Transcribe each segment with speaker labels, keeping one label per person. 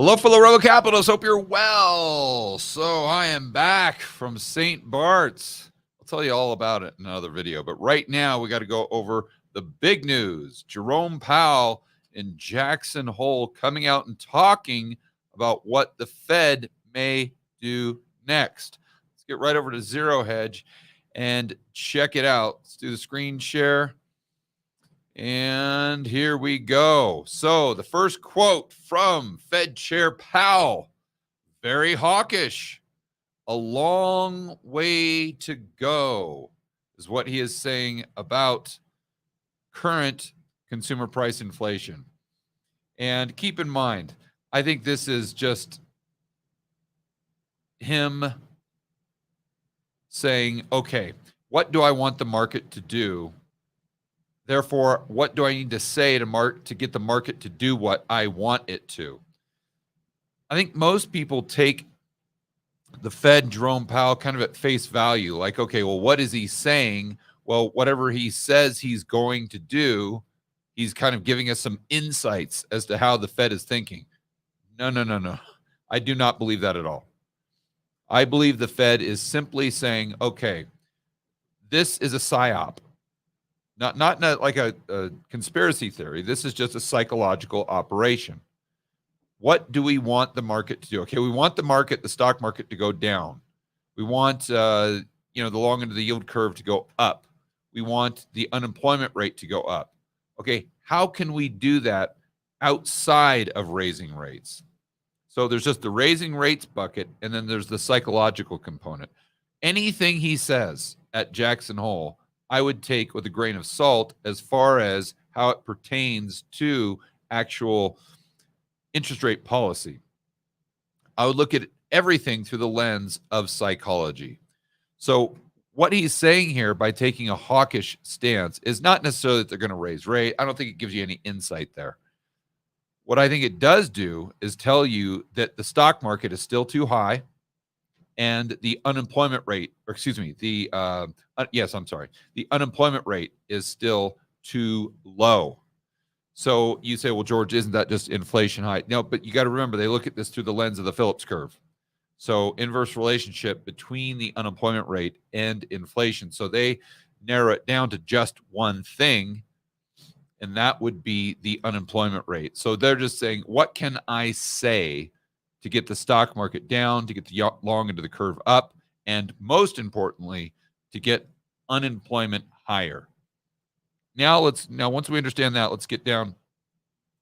Speaker 1: Hello, fellow Rebel Capitalists. Hope you're well. So I am back from St. Bart's. I'll tell you all about it in another video. But right now, we got to go over the big news. Jerome Powell in Jackson Hole coming out and talking about what the Fed may do next. Let's get right over to Zero Hedge and check it out. Let's do the screen share. And here we go. So the first quote from Fed Chair Powell, very hawkish. A long way to go is what he is saying about current consumer price inflation. And keep in mind, I think this is just him saying, okay, what do I want the market to do? Therefore, what do I need to say to get the market to do what I want it to? I think most people take the Fed, Jerome Powell, kind of at face value. Like, okay, well, what is he saying? Well, whatever he says he's going to do, he's kind of giving us some insights as to how the Fed is thinking. No. I do not believe that at all. I believe the Fed is simply saying, okay, this is a psyop. Not like a conspiracy theory. This is just a psychological operation. What do we want the market to do? Okay, we want the stock market to go down. We want, the long end of the yield curve to go up. We want the unemployment rate to go up. Okay, how can we do that outside of raising rates? So there's just the raising rates bucket, and then there's the psychological component. Anything he says at Jackson Hole, I would take with a grain of salt as far as how it pertains to actual interest rate policy. I would look at everything through the lens of psychology. So what he's saying here by taking a hawkish stance is not necessarily that they're going to raise rate. I don't think it gives you any insight there. What I think it does do is tell you that the stock market is still too high, and the unemployment rate, the unemployment rate is still too low. So you say, well, George, isn't that just inflation high? No, but you got to remember, they look at this through the lens of the Phillips curve. So inverse relationship between the unemployment rate and inflation. So they narrow it down to just one thing, and that would be the unemployment rate. So they're just saying, what can I say to get the stock market down, to get the long end of the curve up, and most importantly, to get unemployment higher? Now once we understand that, let's get down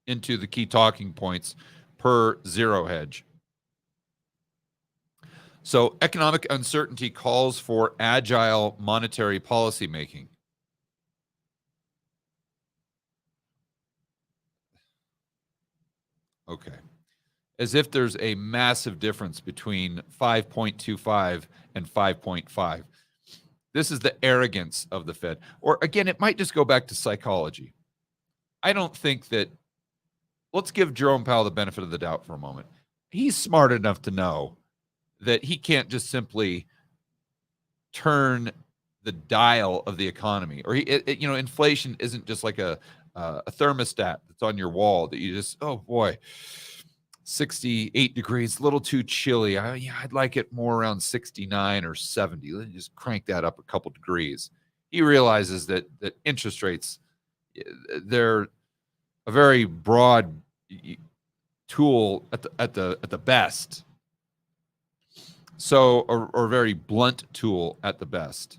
Speaker 1: into the key talking points per Zero Hedge. So economic uncertainty calls for agile monetary policy making. Okay. As if there's a massive difference between 5.25 and 5.5. This is the arrogance of the Fed. Or again, it might just go back to psychology. I don't think that, let's give Jerome Powell the benefit of the doubt for a moment. He's smart enough to know that he can't just simply turn the dial of the economy. Or inflation isn't just like a thermostat that's on your wall that you just, oh boy, 68 degrees, a little too chilly. I'd like it more around 69 or 70. Let's just crank that up a couple degrees. He realizes that interest rates, they're a very broad tool at the best. So, or a very blunt tool at the best.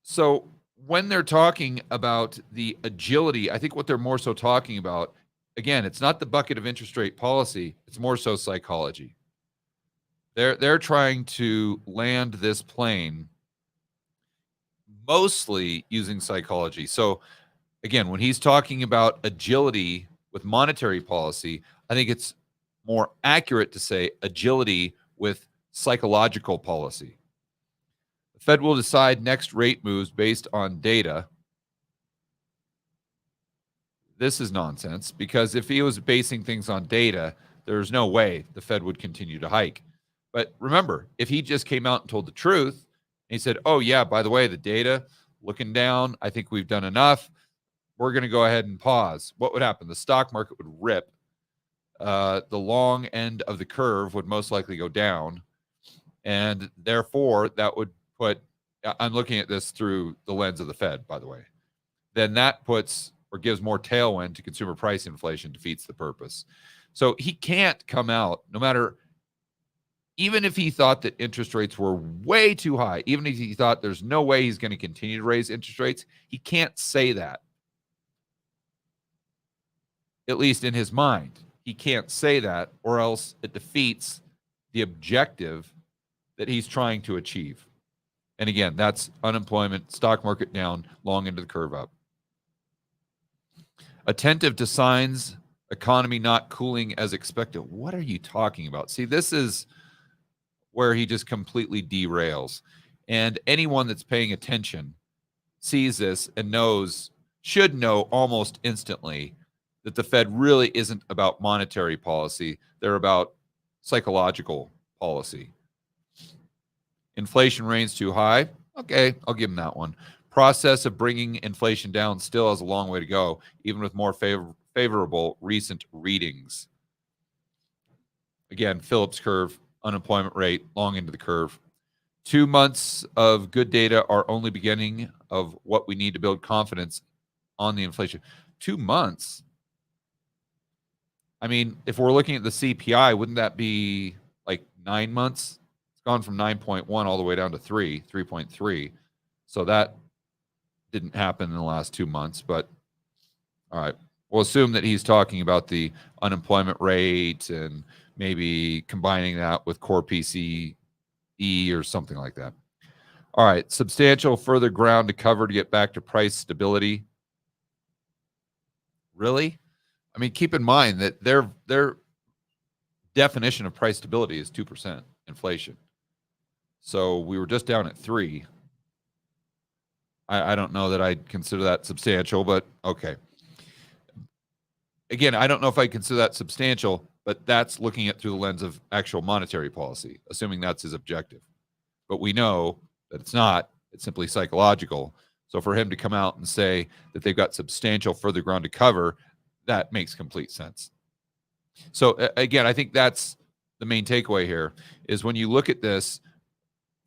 Speaker 1: So when they're talking about the agility, I think what they're more so talking about, again, it's not the bucket of interest rate policy. It's more so psychology. They're trying to land this plane mostly using psychology. So again, when he's talking about agility with monetary policy, I think it's more accurate to say agility with psychological policy. The Fed will decide next rate moves based on data. This is nonsense, because if he was basing things on data, there's no way the Fed would continue to hike. But remember, if he just came out and told the truth, and he said, oh yeah, by the way, the data, looking down, I think we've done enough. We're going to go ahead and pause. What would happen? The stock market would rip. the long end of the curve would most likely go down. And therefore, that would put, I'm looking at this through the lens of the Fed, by the way, then that puts or gives more tailwind to consumer price inflation, defeats the purpose. So he can't come out, no matter, even if he thought that interest rates were way too high, even if he thought there's no way he's going to continue to raise interest rates, he can't say that. At least in his mind, he can't say that, or else it defeats the objective that he's trying to achieve. And again, that's unemployment, stock market down, long into the curve up. Attentive to signs, economy not cooling as expected. What are you talking about? See, this is where he just completely derails. And anyone that's paying attention sees this and should know almost instantly that the Fed really isn't about monetary policy. They're about psychological policy. Inflation reigns too high. Okay, I'll give him that one. Process of bringing inflation down still has a long way to go, even with more favorable recent readings. Again, Phillips curve, unemployment rate, long into the curve. 2 months of good data are only beginning of what we need to build confidence on the inflation. 2 months? I mean, if we're looking at the CPI, wouldn't that be like 9 months? It's gone from 9.1 all the way down to 3.3. So that didn't happen in the last 2 months, but all right. We'll assume that he's talking about the unemployment rate and maybe combining that with core PCE or something like that. All right. Substantial further ground to cover to get back to price stability. Really? I mean, keep in mind that their definition of price stability is 2% inflation. So we were just down at 3. I don't know that I'd consider that substantial, but okay. Again, I don't know if I consider that substantial, but that's looking at through the lens of actual monetary policy, assuming that's his objective. But we know that it's not. It's simply psychological. So for him to come out and say that they've got substantial further ground to cover, that makes complete sense. So again, I think that's the main takeaway here is when you look at this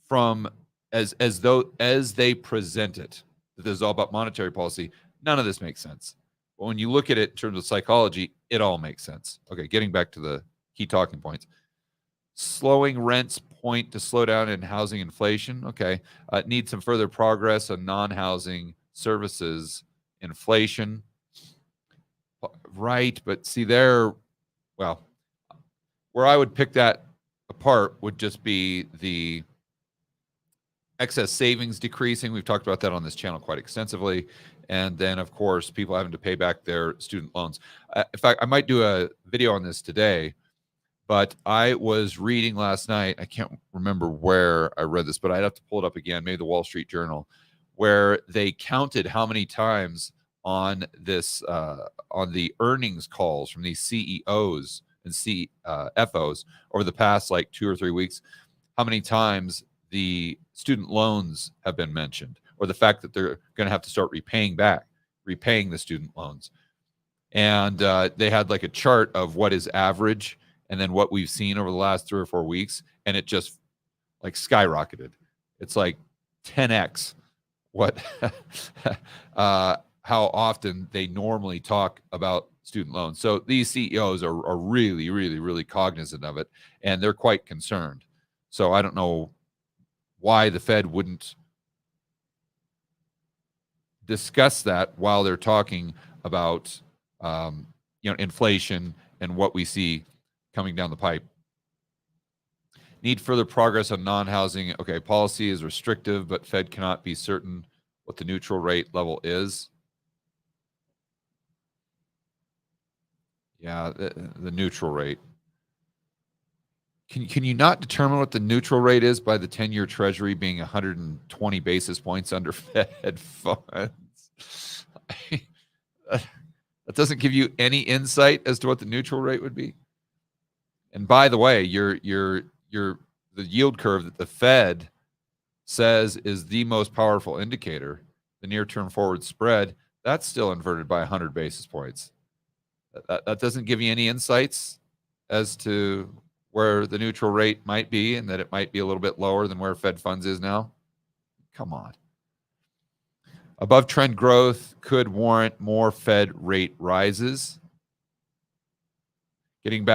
Speaker 1: from as they present it, that this is all about monetary policy, none of this makes sense. But when you look at it in terms of psychology, it all makes sense. Okay, getting back to the key talking points. Slowing rents point to slowdown in housing inflation. Okay, need some further progress on non-housing services inflation. Right, but see there, well, where I would pick that apart would just be the excess savings decreasing. We've talked about that on this channel quite extensively. And then, of course, people having to pay back their student loans. In fact, I might do a video on this today, but I was reading last night. I can't remember where I read this, but I'd have to pull it up again, maybe the Wall Street Journal, where they counted how many times on this, on the earnings calls from these CEOs and CFOs over the past like 2 or 3 weeks, how many times the student loans have been mentioned, or the fact that they're going to have to start repaying the student loans. And they had like a chart of what is average and then what we've seen over the last 3 or 4 weeks. And it just like skyrocketed. It's like 10x what, how often they normally talk about student loans. So these CEOs are really, really, really cognizant of it, and they're quite concerned. So I don't know why the Fed wouldn't discuss that while they're talking about inflation and what we see coming down the pipe. Need further progress on non-housing. Okay, policy is restrictive, but Fed cannot be certain what the neutral rate level is. Yeah, the neutral rate. Can you not determine what the neutral rate is by the 10-year Treasury being 120 basis points under Fed funds? That doesn't give you any insight as to what the neutral rate would be. And by the way, the yield curve that the Fed says is the most powerful indicator, the near-term forward spread, that's still inverted by 100 basis points. That doesn't give you any insights as to where the neutral rate might be and that it might be a little bit lower than where Fed funds is now? Come on. Above trend growth could warrant more Fed rate rises. Getting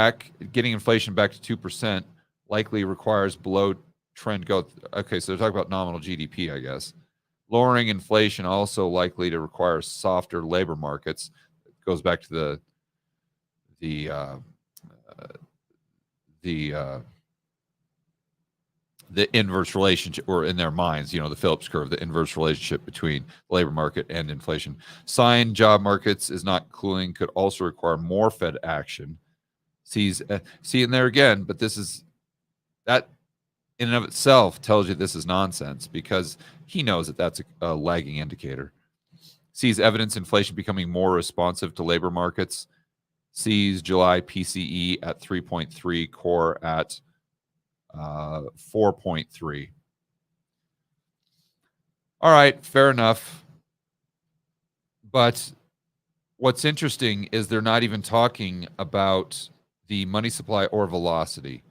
Speaker 1: inflation back to 2% likely requires below trend growth. Okay, so they're talking about nominal GDP, I guess. Lowering inflation also likely to require softer labor markets. It goes back to the inverse relationship, or in their minds, the Phillips curve, the inverse relationship between the labor market and inflation. Sign job markets is not cooling, could also require more Fed action. See, and there again, but that in and of itself tells you this is nonsense, because he knows that that's a lagging indicator. Sees evidence inflation becoming more responsive to labor markets. Sees July PCE at 3.3, core at 4.3. All right, fair enough. But what's interesting is they're not even talking about the money supply or velocity.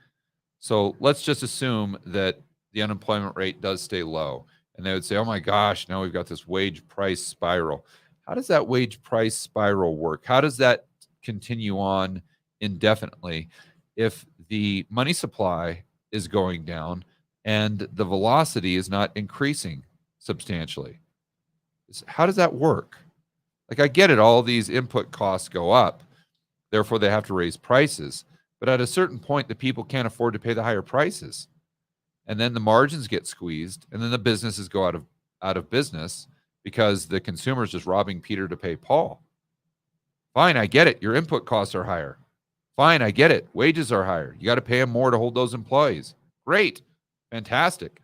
Speaker 1: So let's just assume that the unemployment rate does stay low. And they would say, oh my gosh, now we've got this wage price spiral. How does that wage price spiral work? How does that continue on indefinitely if the money supply is going down and the velocity is not increasing substantially? How does that work? Like, I get it, all these input costs go up, therefore they have to raise prices. But at a certain point, the people can't afford to pay the higher prices. And then the margins get squeezed, and then the businesses go out of business because the consumer is just robbing Peter to pay Paul. Fine, I get it. Your input costs are higher. Fine, I get it. Wages are higher. You got to pay them more to hold those employees. Great. Fantastic.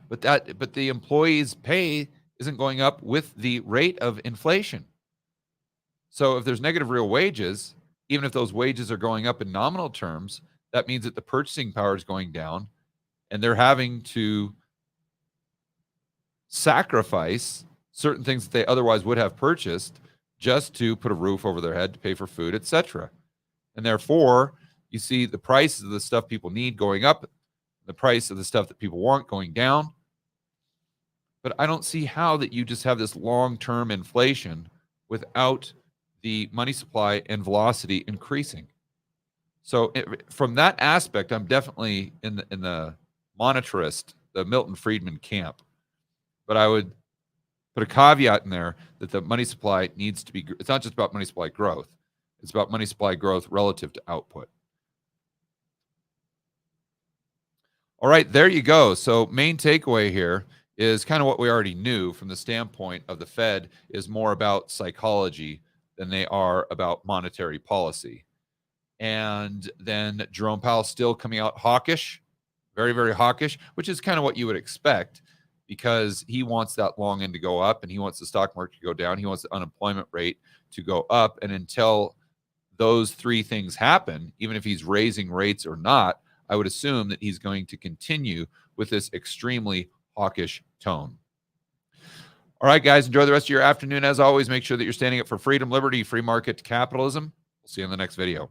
Speaker 1: But the employees' pay isn't going up with the rate of inflation. So if there's negative real wages, even if those wages are going up in nominal terms, that means that the purchasing power is going down, and they're having to sacrifice certain things that they otherwise would have purchased just to put a roof over their head, to pay for food, etc. And therefore, you see the prices of the stuff people need going up, the price of the stuff that people want going down. But I don't see how that you just have this long-term inflation without the money supply and velocity increasing. So from that aspect, I'm definitely in the monetarist, the Milton Friedman camp. But I would put a caveat in there that the money supply needs to be, it's not just about money supply growth. It's about money supply growth relative to output. All right, there you go. So main takeaway here is kind of what we already knew from the standpoint of the Fed is more about psychology than they are about monetary policy. And then Jerome Powell still coming out hawkish, very, very hawkish, which is kind of what you would expect, because he wants that long end to go up and he wants the stock market to go down. He wants the unemployment rate to go up. And until those three things happen, even if he's raising rates or not, I would assume that he's going to continue with this extremely hawkish tone. All right, guys, enjoy the rest of your afternoon. As always, make sure that you're standing up for freedom, liberty, free market capitalism. We'll see you in the next video.